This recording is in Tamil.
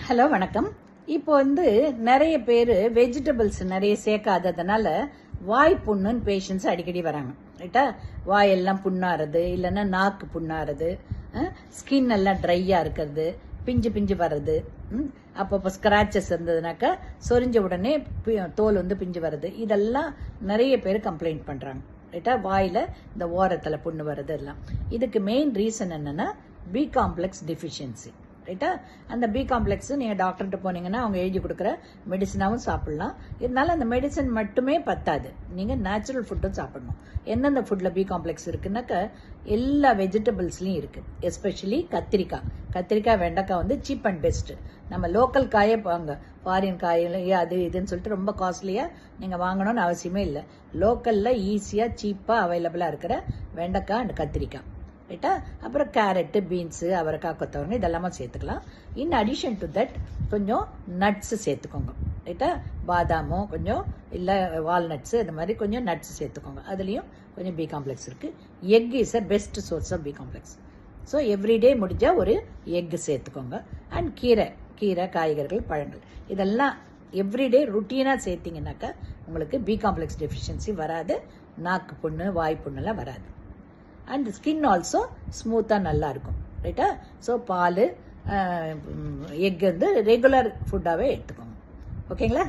ஹலோ வணக்கம். இப்போ நிறைய பேர் வெஜிடபிள்ஸ் நிறைய சேர்க்காததுனால வாய் புண்ணுன்னு பேஷண்ட்ஸ் அடிக்கடி வராங்க. ரைட்டா? வாயெல்லாம் புண்ணாறது, இல்லைன்னா நாக்கு புண்ணாறது, ஸ்கின் எல்லாம் ட்ரையா இருக்கிறது, பிஞ்சு பிஞ்சு வர்றது, அப்பப்போ ஸ்கிராச்சஸ் இருந்ததுனாக்கா சொரிஞ்ச உடனே தோல் பிஞ்சு வருது. இதெல்லாம் நிறைய பேர் கம்ப்ளைண்ட் பண்றாங்க. ரைட்டா? வாயில இந்த ஓரத்தில் புண்ணு வருது எல்லாம். இதுக்கு மெயின் ரீசன் என்னன்னா பி காம்ப்ளெக்ஸ் டெஃபிஷியன்சி. ரைட்டா? அந்த பி காம்ப்ளெக்ஸ் நீங்க டாக்டர்கிட்ட போனீங்கன்னா அவங்க எழுதி கொடுக்குற மெடிசனாவும் சாப்பிடலாம். இருந்தாலும் அந்த மெடிசன் மட்டுமே பத்தாது, நீங்க நேச்சுரல் ஃபுட்டும் சாப்பிடணும். எந்தெந்த ஃபுட்ல பி காம்ப்ளெக்ஸ் இருக்குன்னாக்க எல்லா வெஜிடபிள்ஸ்லயும் இருக்கு. எஸ்பெஷலி கத்திரிக்காய் வெண்டைக்காய் சீப் அண்ட் பெஸ்ட். நம்ம லோக்கல் காயே வாங்க, ஃபாரின் காயில அது இதுன்னு சொல்லிட்டு ரொம்ப காஸ்ட்லியா நீங்க வாங்கணும்னு அவசியமே இல்லை. லோக்கல்ல ஈஸியா சீப்பா அவைலபிளா இருக்கிற வெண்டைக்காய் அண்ட் கத்திரிக்காய். ரைட்டா? அப்புறம் கேரட்டு, பீன்ஸு, அவரைக்காய், கொத்தவரங்க இதெல்லாமே சேர்த்துக்கலாம். இன் அடிஷன் டு தட் கொஞ்சம் நட்ஸ் சேர்த்துக்கோங்க. ரைட்டா? பாதாமோ கொஞ்சம் இல்லை வால்நட்ஸு இந்த மாதிரி கொஞ்சம் நட்ஸ் சேர்த்துக்கோங்க. அதுலேயும் கொஞ்சம் பி காம்ப்ளெக்ஸ் இருக்கு. Egg is a best source of B complex. So everyday முடிஞ்சா ஒரு எக் சேர்த்துக்கோங்க. அண்ட் கீரை, காய்கறிகள், பழங்கள் இதெல்லாம் எவ்ரிடே ருட்டீனாக சேர்த்திங்கனாக்கா உங்களுக்கு பி காம்ப்ளெக்ஸ் டெஃபிஷியன்சி வராது. நாக்கு புண்ணு, வாய் புண்ணெல்லாம் வராது. அண்ட் ஸ்கின் ஆல்சோ ஸ்மூத்தாக நல்லா இருக்கும். ரைட்டா? ஸோ பால், எக் ரெகுலர் ஃபுட்டாகவே எடுத்துக்கோங்க. ஓகேங்களா?